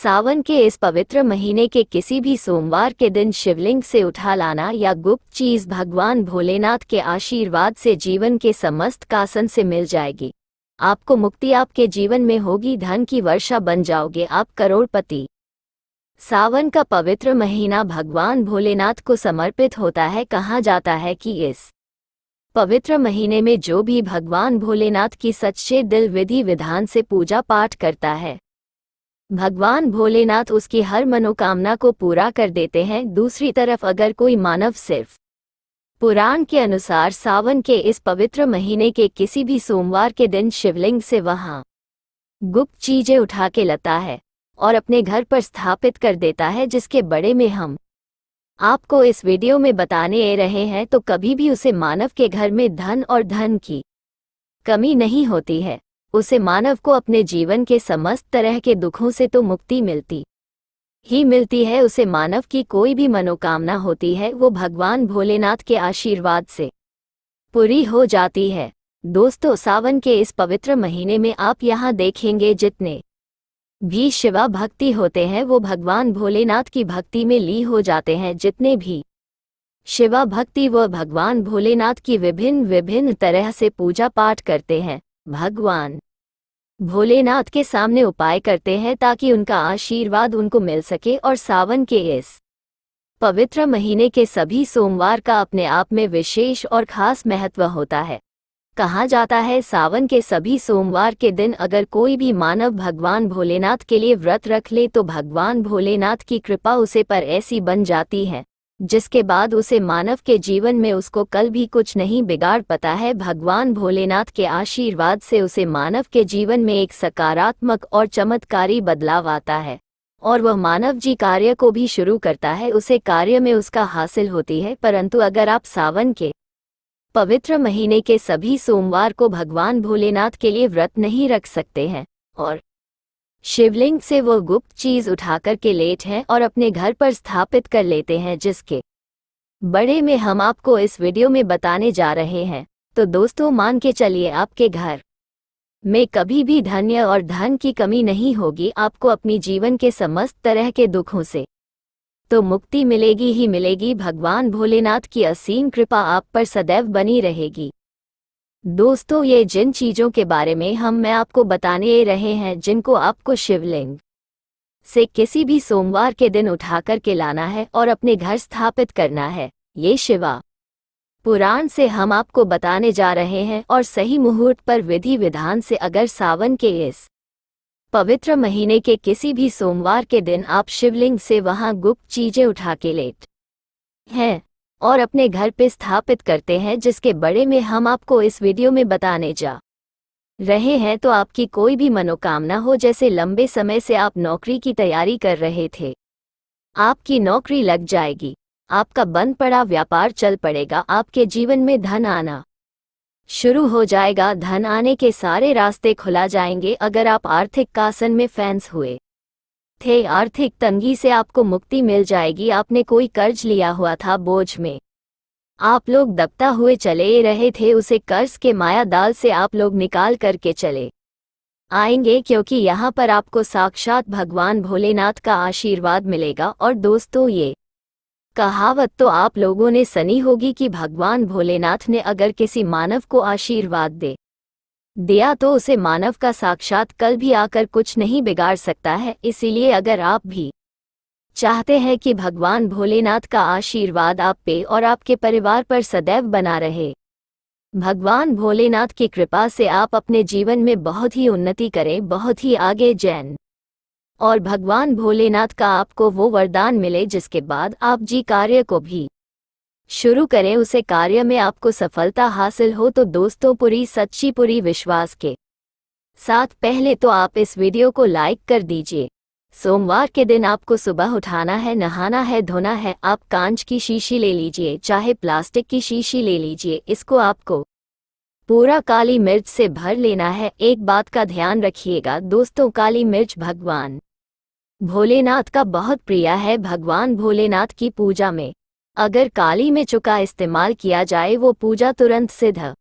सावन के इस पवित्र महीने के किसी भी सोमवार के दिन शिवलिंग से उठा लाना या गुप्त चीज भगवान भोलेनाथ के आशीर्वाद से जीवन के समस्त कासन से मिल जाएगी। आपको मुक्ति, आपके जीवन में होगी धन की वर्षा, बन जाओगे आप करोड़पति। सावन का पवित्र महीना भगवान भोलेनाथ को समर्पित होता है। कहा जाता है कि इस पवित्र महीने में जो भी भगवान भोलेनाथ की सच्चे दिल विधि विधान से पूजा पाठ करता है, भगवान भोलेनाथ उसकी हर मनोकामना को पूरा कर देते हैं। दूसरी तरफ अगर कोई मानव सिर्फ पुराण के अनुसार सावन के इस पवित्र महीने के किसी भी सोमवार के दिन शिवलिंग से वहां गुप्त चीजें उठा के लाता है और अपने घर पर स्थापित कर देता है, जिसके बड़े में हम आपको इस वीडियो में बताने रहे हैं, तो कभी भी उसे मानव के घर में धन और धन की कमी नहीं होती है। उसे मानव को अपने जीवन के समस्त तरह के दुखों से तो मुक्ति मिलती ही मिलती है। उसे मानव की कोई भी मनोकामना होती है वो भगवान भोलेनाथ के आशीर्वाद से पूरी हो जाती है। दोस्तों, सावन के इस पवित्र महीने में आप यहाँ देखेंगे जितने भी शिवा भक्ति होते हैं वो भगवान भोलेनाथ की भक्ति में ली हो जाते हैं। जितने भी शिवा भक्ति वो भगवान भोलेनाथ की विभिन्न विभिन्न तरह से पूजा पाठ करते हैं, भगवान भोलेनाथ के सामने उपाय करते हैं ताकि उनका आशीर्वाद उनको मिल सके। और सावन के इस पवित्र महीने के सभी सोमवार का अपने आप में विशेष और खास महत्व होता है। कहा जाता है सावन के सभी सोमवार के दिन अगर कोई भी मानव भगवान भोलेनाथ के लिए व्रत रख ले तो भगवान भोलेनाथ की कृपा उसे पर ऐसी बन जाती है जिसके बाद उसे मानव के जीवन में उसको कल भी कुछ नहीं बिगाड़ पाता है। भगवान भोलेनाथ के आशीर्वाद से उसे मानव के जीवन में एक सकारात्मक और चमत्कारी बदलाव आता है और वह मानव जी कार्य को भी शुरू करता है, उसे कार्य में उसका हासिल होती है। परंतु अगर आप सावन के पवित्र महीने के सभी सोमवार को भगवान भोलेनाथ के लिए व्रत नहीं रख सकते हैं और शिवलिंग से वो गुप्त चीज उठाकर के लेट हैं और अपने घर पर स्थापित कर लेते हैं, जिसके बड़े में हम आपको इस वीडियो में बताने जा रहे हैं, तो दोस्तों मान के चलिए आपके घर में कभी भी धन्य और धन की कमी नहीं होगी। आपको अपनी जीवन के समस्त तरह के दुखों से तो मुक्ति मिलेगी ही मिलेगी। भगवान भोलेनाथ की असीम कृपा आप पर सदैव बनी रहेगी। दोस्तों, ये जिन चीजों के बारे में मैं आपको बताने रहे हैं जिनको आपको शिवलिंग से किसी भी सोमवार के दिन उठाकर के लाना है और अपने घर स्थापित करना है, ये शिवा पुराण से हम आपको बताने जा रहे हैं। और सही मुहूर्त पर विधि विधान से अगर सावन के इस पवित्र महीने के किसी भी सोमवार के दिन आप शिवलिंग से वहां गुप्त चीजें उठा के लेट हैं और अपने घर पे स्थापित करते हैं, जिसके बड़े में हम आपको इस वीडियो में बताने जा रहे हैं, तो आपकी कोई भी मनोकामना हो, जैसे लंबे समय से आप नौकरी की तैयारी कर रहे थे, आपकी नौकरी लग जाएगी, आपका बंद पड़ा व्यापार चल पड़ेगा, आपके जीवन में धन आना शुरू हो जाएगा, धन आने के सारे रास्ते खुला जाएंगे। अगर आप आर्थिक कासन में फंस हुए थे, आर्थिक तंगी से आपको मुक्ति मिल जाएगी। आपने कोई कर्ज लिया हुआ था, बोझ में आप लोग दबता हुए चले रहे थे, उसे कर्ज के माया दाल से आप लोग निकाल करके चले आएंगे, क्योंकि यहाँ पर आपको साक्षात भगवान भोलेनाथ का आशीर्वाद मिलेगा। और दोस्तों, ये कहावत तो आप लोगों ने सुनी होगी कि भगवान भोलेनाथ ने अगर किसी मानव को आशीर्वाद दिया तो उसे मानव का साक्षात कल भी आकर कुछ नहीं बिगाड़ सकता है। इसीलिए अगर आप भी चाहते हैं कि भगवान भोलेनाथ का आशीर्वाद आप पे और आपके परिवार पर सदैव बना रहे, भगवान भोलेनाथ की कृपा से आप अपने जीवन में बहुत ही उन्नति करें, बहुत ही आगे जाएं और भगवान भोलेनाथ का आपको वो वरदान मिले जिसके बाद आप जी कार्य को भी शुरू करें, उसे कार्य में आपको सफलता हासिल हो, तो दोस्तों पूरी सच्ची पूरी विश्वास के साथ पहले तो आप इस वीडियो को लाइक कर दीजिए। सोमवार के दिन आपको सुबह उठाना है, नहाना है, धोना है। आप कांच की शीशी ले लीजिए, चाहे प्लास्टिक की शीशी ले लीजिए, इसको आपको पूरा काली मिर्च से भर लेना है। एक बात का ध्यान रखिएगा दोस्तों, काली मिर्च भगवान भोलेनाथ का बहुत प्रिय है। भगवान भोलेनाथ की पूजा में अगर काली मिर्च का इस्तेमाल किया जाए वो पूजा तुरंत सिद्ध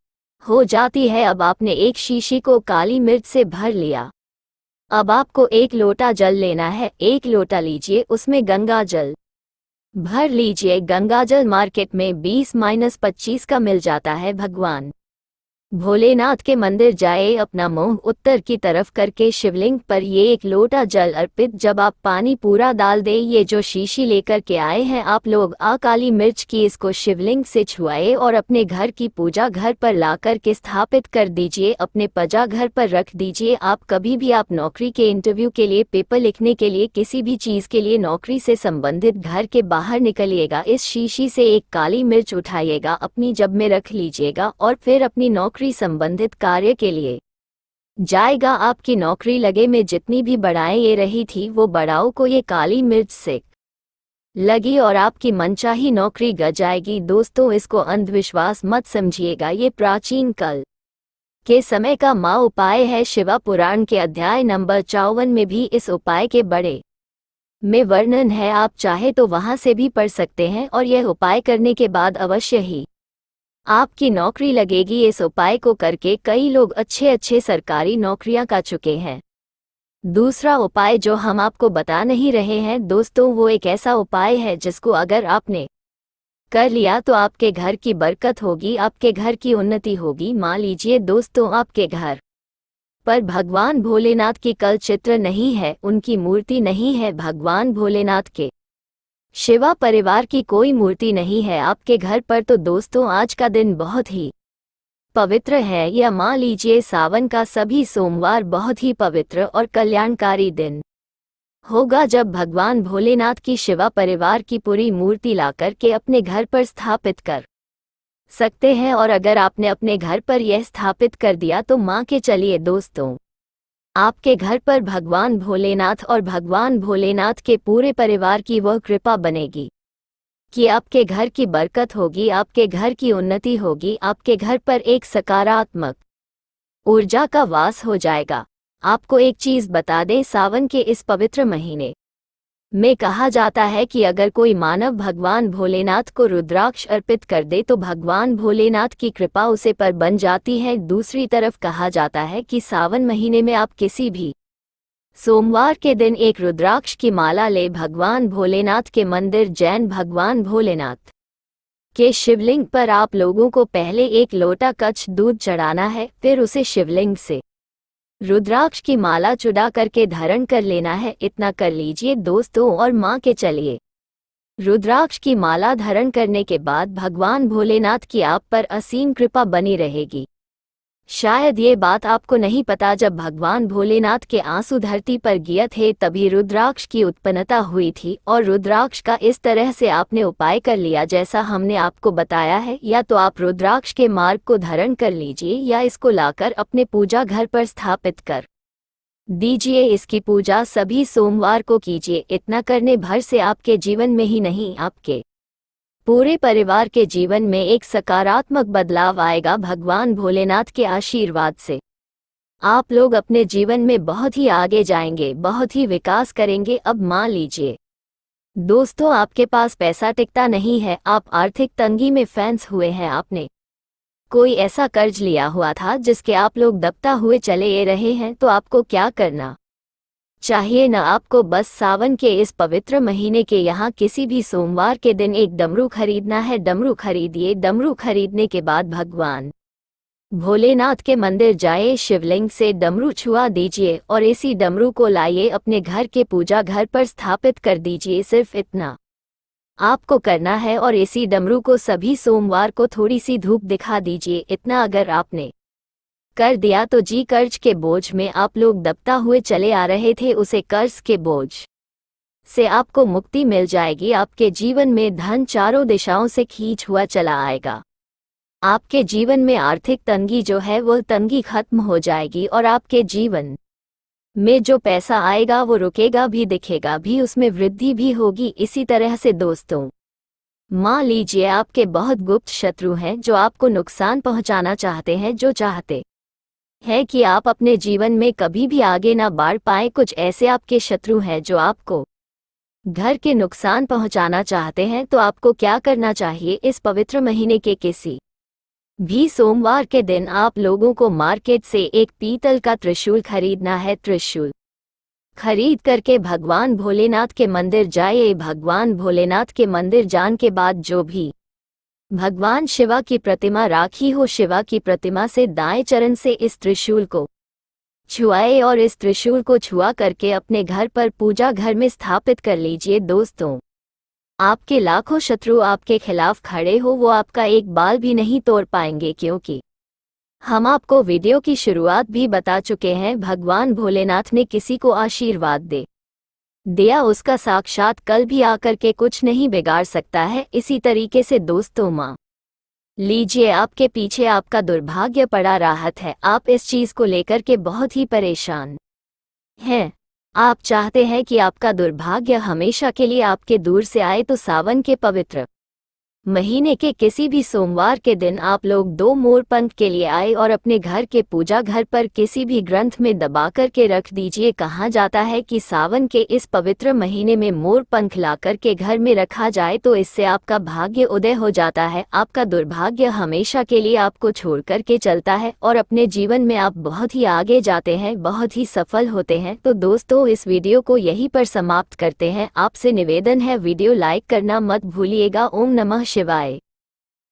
हो जाती है। अब आपने एक शीशी को काली मिर्च से भर लिया अब आपको एक लोटा जल लेना है। एक लोटा लीजिए, उसमें गंगा जल भर लीजिए। गंगा जल मार्केट में 20-25 का मिल जाता है। भगवान भोलेनाथ के मंदिर जाए, अपना मुंह उत्तर की तरफ करके शिवलिंग पर ये एक लोटा जल अर्पित। जब आप पानी पूरा डाल दे, ये जो शीशी लेकर के आए हैं आप लोग, काली मिर्च की, इसको शिवलिंग से छुआए और अपने घर की पूजा घर पर ला कर के स्थापित कर दीजिए। अपने पजा घर पर रख दीजिए। आप कभी भी आप नौकरी के इंटरव्यू के लिए, पेपर लिखने के लिए, किसी भी चीज के लिए, नौकरी से संबंधित घर के बाहर निकलिएगा, इस शीशी से एक काली मिर्च उठाइएगा, अपनी जब में रख लीजिएगा और फिर अपनी नौकरी संबंधित कार्य के लिए जाएगा। आपकी नौकरी लगे में जितनी भी बढ़ाएं ये रही थी, वो बढ़ाओ को ये काली मिर्च से लगी और आपकी मनचाही नौकरी ग जाएगी। दोस्तों, इसको अंधविश्वास मत समझिएगा, ये प्राचीन काल के समय का माँ उपाय है। शिवा पुराण के अध्याय नंबर 54 में भी इस उपाय के बड़े में वर्णन है। आप चाहे तो वहां से भी पढ़ सकते हैं और यह उपाय करने के बाद अवश्य ही आपकी नौकरी लगेगी। इस उपाय को करके कई लोग अच्छे सरकारी नौकरियां पा चुके हैं। दूसरा उपाय जो हम आपको बता नहीं रहे हैं दोस्तों, वो एक ऐसा उपाय है जिसको अगर आपने कर लिया तो आपके घर की बरकत होगी, आपके घर की उन्नति होगी। मान लीजिए दोस्तों, आपके घर पर भगवान भोलेनाथ की कल चित्र नहीं है, उनकी मूर्ति नहीं है, भगवान भोलेनाथ के शिवा परिवार की कोई मूर्ति नहीं है आपके घर पर, तो दोस्तों आज का दिन बहुत ही पवित्र है। या मान लीजिए सावन का सभी सोमवार बहुत ही पवित्र और कल्याणकारी दिन होगा, जब भगवान भोलेनाथ की शिवा परिवार की पूरी मूर्ति लाकर के अपने घर पर स्थापित कर सकते हैं। और अगर आपने अपने घर पर यह स्थापित कर दिया तो मान के चलिए दोस्तों, आपके घर पर भगवान भोलेनाथ और भगवान भोलेनाथ के पूरे परिवार की वह कृपा बनेगी कि आपके घर की बरकत होगी, आपके घर की उन्नति होगी, आपके घर पर एक सकारात्मक ऊर्जा का वास हो जाएगा। आपको एक चीज बता दें, सावन के इस पवित्र महीने में कहा जाता है कि अगर कोई मानव भगवान भोलेनाथ को रुद्राक्ष अर्पित कर दे तो भगवान भोलेनाथ की कृपा उसे पर बन जाती है। दूसरी तरफ कहा जाता है कि सावन महीने में आप किसी भी सोमवार के दिन एक रुद्राक्ष की माला ले, भगवान भोलेनाथ के मंदिर जैन भगवान भोलेनाथ के शिवलिंग पर आप लोगों को पहले एक लोटा कच्छ दूध चढ़ाना है, फिर उसे शिवलिंग से रुद्राक्ष की माला चुड़ा करके धारण कर लेना है। इतना कर लीजिए दोस्तों और मान के चलिए, रुद्राक्ष की माला धारण करने के बाद भगवान भोलेनाथ की आप पर असीम कृपा बनी रहेगी। शायद ये बात आपको नहीं पता, जब भगवान भोलेनाथ के आंसू धरती पर गिरे थे तभी रुद्राक्ष की उत्पन्नता हुई थी। और रुद्राक्ष का इस तरह से आपने उपाय कर लिया जैसा हमने आपको बताया है, या तो आप रुद्राक्ष के मार्ग को धारण कर लीजिए या इसको लाकर अपने पूजा घर पर स्थापित कर दीजिए। इसकी पूजा सभी सोमवार को कीजिए। इतना करने भर से आपके जीवन में ही नहीं, आपके पूरे परिवार के जीवन में एक सकारात्मक बदलाव आएगा। भगवान भोलेनाथ के आशीर्वाद से आप लोग अपने जीवन में बहुत ही आगे जाएंगे, बहुत ही विकास करेंगे। अब मान लीजिए दोस्तों, आपके पास पैसा टिकता नहीं है, आप आर्थिक तंगी में फंस हुए हैं, आपने कोई ऐसा कर्ज लिया हुआ था जिसके आप लोग दबता हुए चले रहे हैं, तो आपको क्या करना चाहिए न, आपको बस सावन के इस पवित्र महीने के यहाँ किसी भी सोमवार के दिन एक डमरू खरीदना है। डमरू खरीदिए। डमरू खरीदने के बाद भगवान भोलेनाथ के मंदिर जाए, शिवलिंग से डमरू छुआ दीजिए और इसी डमरू को लाइए अपने घर के पूजा घर पर स्थापित कर दीजिए। सिर्फ इतना आपको करना है और इसी डमरू को सभी सोमवार को थोड़ी सी धूप दिखा दीजिए। इतना अगर आपने कर दिया तो जी कर्ज के बोझ में आप लोग दबता हुए चले आ रहे थे, उसे कर्ज के बोझ से आपको मुक्ति मिल जाएगी। आपके जीवन में धन चारों दिशाओं से खींच हुआ चला आएगा। आपके जीवन में आर्थिक तंगी जो है वो तंगी खत्म हो जाएगी और आपके जीवन में जो पैसा आएगा वो रुकेगा भी, दिखेगा भी, उसमें वृद्धि भी होगी। इसी तरह से दोस्तों, मान लीजिए आपके बहुत गुप्त शत्रु हैं जो आपको नुकसान पहुंचाना चाहते हैं, जो चाहते है कि आप अपने जीवन में कभी भी आगे ना बढ़ पाए। कुछ ऐसे आपके शत्रु हैं जो आपको घर के नुकसान पहुंचाना चाहते हैं। तो आपको क्या करना चाहिए, इस पवित्र महीने के किसी भी सोमवार के दिन आप लोगों को मार्केट से एक पीतल का त्रिशूल खरीदना है। त्रिशूल खरीद करके भगवान भोलेनाथ के मंदिर जाइए। भगवान भोलेनाथ के मंदिर जाने के बाद जो भी भगवान शिवा की प्रतिमा राखी हो, शिवा की प्रतिमा से दाएं चरण से इस त्रिशूल को छुआए और इस त्रिशूल को छुआ करके अपने घर पर पूजा घर में स्थापित कर लीजिए। दोस्तों, आपके लाखों शत्रु आपके खिलाफ खड़े हो, वो आपका एक बाल भी नहीं तोड़ पाएंगे, क्योंकि हम आपको वीडियो की शुरुआत भी बता चुके हैं, भगवान भोलेनाथ ने किसी को आशीर्वाद दिया उसका साक्षात कल भी आकर के कुछ नहीं बिगाड़ सकता है। इसी तरीके से दोस्तों, मान लीजिए आपके पीछे आपका दुर्भाग्य पड़ा राहत है, आप इस चीज को लेकर के बहुत ही परेशान हैं। आप चाहते हैं कि आपका दुर्भाग्य हमेशा के लिए आपके दूर से आए, तो सावन के पवित्र महीने के किसी भी सोमवार के दिन आप लोग 2 मोर पंख के लिए आए और अपने घर के पूजा घर पर किसी भी ग्रंथ में दबा कर के रख दीजिए। कहा जाता है कि सावन के इस पवित्र महीने में मोर पंख ला कर के घर में रखा जाए तो इससे आपका भाग्य उदय हो जाता है, आपका दुर्भाग्य हमेशा के लिए आपको छोड़ कर के चलता है और अपने जीवन में आप बहुत ही आगे जाते हैं, बहुत ही सफल होते हैं। तो दोस्तों, इस वीडियो को यहीं पर समाप्त करते हैं। आपसे निवेदन है, वीडियो लाइक करना मत भूलिएगा। ओम नमः शिवाय।